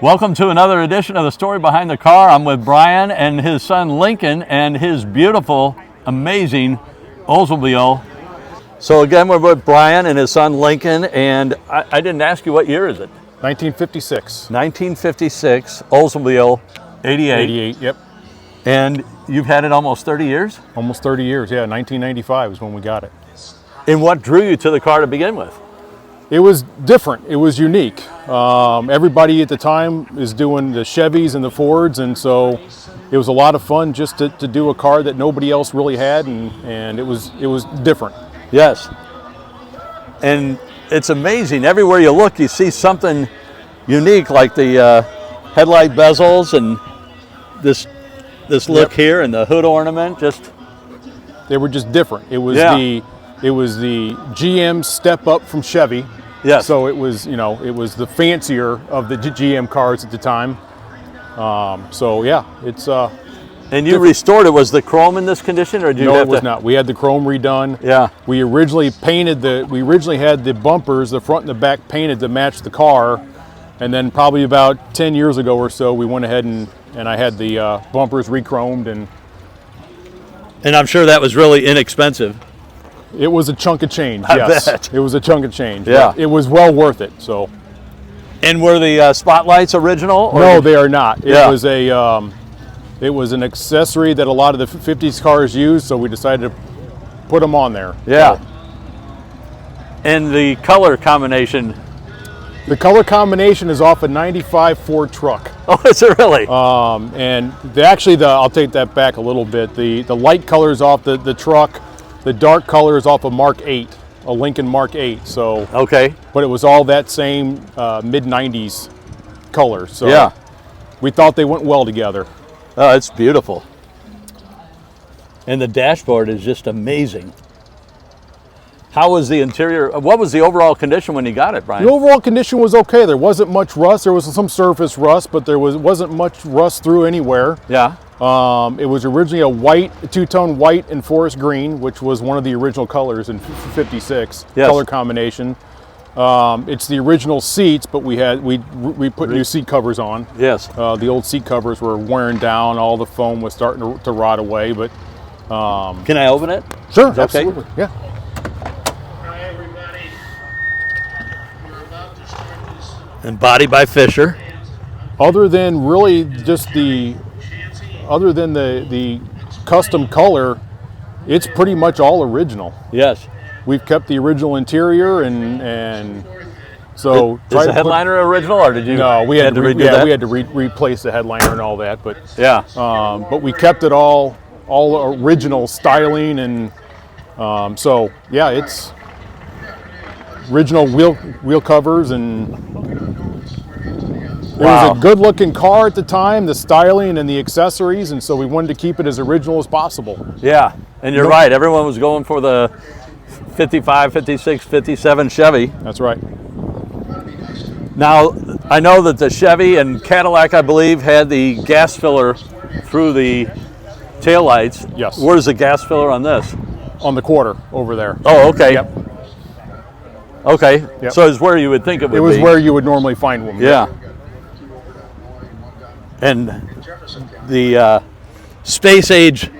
Welcome to another edition of The Story Behind the Car. I'm with Brian and his son Lincoln and his beautiful, amazing Oldsmobile. So again, we're with Brian and his son Lincoln, and I didn't ask you, what year is it? 1956. 1956, Oldsmobile 88. 88, yep. And you've had it almost 30 years? Almost 30 years, yeah. 1995 is when we got it. And what drew you to the car to begin with? It was different. It was unique. Everybody at the time is doing the Chevys and the Fords, and so it was a lot of fun just to do a car that nobody else really had, and it was different. Yes. And it's amazing. Everywhere you look, you see something unique, like the headlight bezels and this look here and the hood ornament. They were just different. It was it was the GM step up from Chevy. Yes. So it was, it was the fancier of the GM cars at the time. So yeah, it's. And you restored it. Was the chrome in this condition, or did you? No, it was not. We had the chrome redone. Yeah. We originally had the bumpers, the front and the back, painted to match the car, and then probably about 10 years ago or so, we went ahead and I had the bumpers re-chromed, and I'm sure that was really inexpensive. it was a chunk of change. I Yes, bet. it was a chunk of change. Yeah. But it was well worth it. So. And were the spotlights original? Or No, they are not. Yeah. It was an accessory that a lot of the 50s cars used, so we decided to put them on there. Yeah. So, and the color combination. the color combination is off a 95 Ford truck. Oh, is it really? And I'll take that back a little bit. The light color is off the truck. The dark color is off a Mark 8, a Lincoln Mark 8. So, Okay. but it was all that same mid-90s color. So Yeah. we thought they went well together. Oh, it's beautiful. And the dashboard is just amazing. How was the interior? What was the overall condition when you got it, Brian? The overall condition was okay. There wasn't much rust. There was some surface rust, but there wasn't much rust through anywhere. Yeah. It was originally a two-tone white and forest green, which was one of the original colors in '56. Yes. Color combination. It's the original seats, but we put new seat covers on. Yes. The old seat covers were wearing down. All the foam was starting to rot away. But Can I open it? sure, Okay. absolutely, yeah. Hi everybody. We're about to start this And body by Fisher. Other than really just the custom color, it's pretty much all original. Yes. We've kept the original interior, and so Is the headliner original, or did you? No, we had to redo that? we had to replace the headliner and all that, but Yeah. but we kept it all original styling, and so yeah, it's original wheel covers, and it Wow. was a good looking car at the time, the styling and the accessories, and so we wanted to keep it as original as possible. Yeah. And you're right. Everyone was going for the 55, 56, 57 Chevy. That's right. Now, I know that the Chevy and Cadillac, I believe, had the gas filler through the taillights. Yes. Where's the gas filler on this? On the quarter over there. Oh, okay. Yep. Okay. Yep. So it's where you would think it would It was be. where you would normally find one. Yeah. And the space age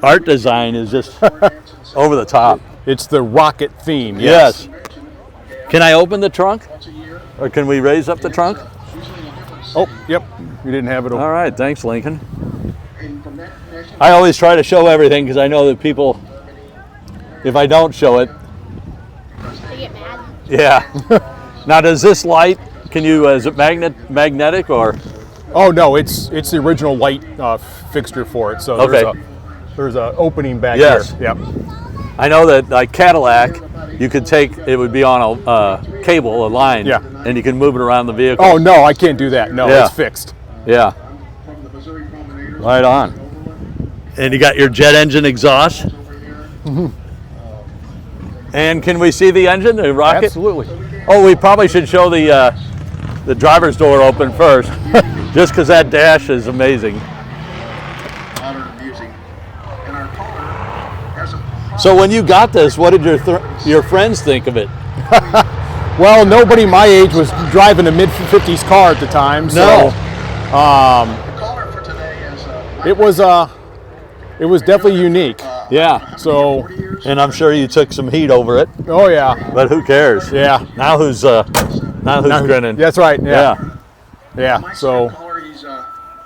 art design is just over the top. It's the rocket theme. Yes. Can I open the trunk? Or can we raise up the trunk? Oh, yep. You didn't have it open. All right. Thanks, Lincoln. I always try to show everything because I know that people, if I don't show it, They get mad. yeah. Now, does this light, is it magnetic or? Oh no, it's the original light fixture for it. So Okay. there's a opening back Yes. here. Yep. I know that like Cadillac, you could take, it would be on a cable, a line, Yeah. and you can move it around the vehicle. Oh no, I can't do that. No, Yeah. it's fixed. Yeah. Right on. And you got your jet engine exhaust. And can we see the engine, the rocket? Absolutely. Oh, we probably should show the driver's door open first, just because that dash is amazing. modern music. And our caller has a So when you got this, what did your friends think of it? Well, nobody my age was driving a mid-50s car at the time, so No. The caller for today is it was definitely unique. Yeah. So, And I'm sure you took some heat over it, oh yeah, but who cares? yeah. Now who's grinning? That's right. Yeah. Yeah. So caller, he's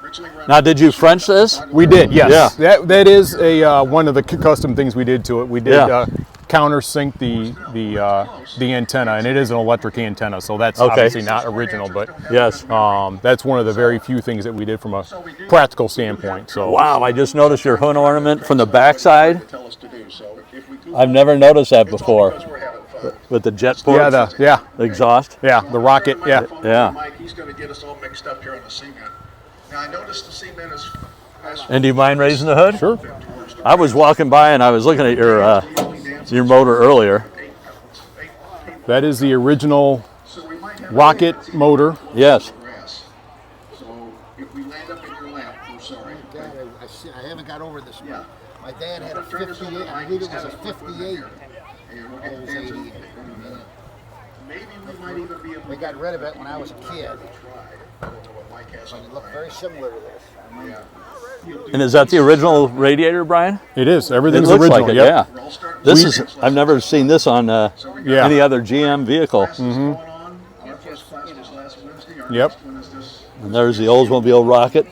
originally run. Now, did you French this? we did. Yes. Yeah. That is a one of the custom things we did to it. We did Yeah. countersink the antenna, and it is an electric antenna, so that's Okay. obviously not original, but Yes. that's one of the very few things that we did from a practical standpoint. So Wow, I just noticed your hood ornament from the backside. Tell us to do so. If we do, I've never noticed that it's all before because we're having fun. with the jet ports. yeah, The exhaust. the rocket, yeah. Yeah. Mike, he's going to get us all mixed up here on the cement. Now I noticed the cement is. And do you mind raising the hood? Sure. I was walking by and I was looking at your motor earlier. That is the original rocket motor. Yes. So if we land up in your lap, we're sorry. I haven't got over this one. My dad had a 58, I believe it was a 58. And we'll get Dan's in. Maybe we might even be able We to got rid of it when I was a kid. try. I don't know what Mike has But on it the looked line. very similar to this. And is that the original radiator, Brian? It is. It Everything's looks original. like it, Yep. yeah. We're all starting This to is, see I've never seen this on Yeah. any other GM vehicle. classes going on. Our first class was last Wednesday. Our Yep. next one is this. And there's the Oldsmobile rocket,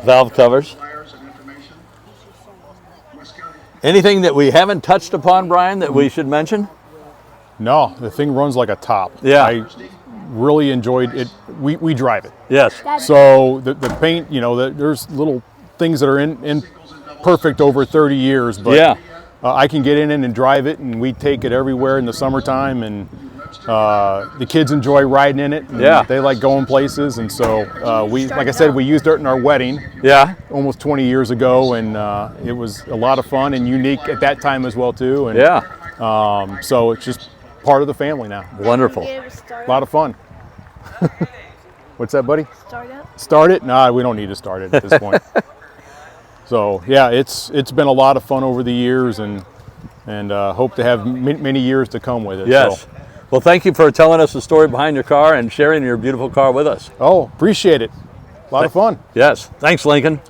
valve covers. Flyers and information. West County. Anything that we haven't touched upon, Brian, that we should mention? No, the thing runs like a top. Yeah. I really enjoyed it. We drive it. Yes. So the paint, there's little things that are in perfect over 30 years, but Yeah. I can get in it and drive it, and we take it everywhere in the summertime, and the kids enjoy riding in it. And Yeah. they like going places, and so like I said, we used it in our wedding Yeah. almost 20 years ago, and it was a lot of fun and unique at that time as well too. And Yeah. so it's just part of the family now. Wonderful. A lot of fun. What's that, buddy? Start up. Start it? Nah, we don't need to start it at this point. So yeah, it's been a lot of fun over the years, and hope to have many years to come with it. Yes. So, Well, thank you for telling us the story behind your car and sharing your beautiful car with us. oh, appreciate it. A lot of fun. Yes. Thanks, Lincoln.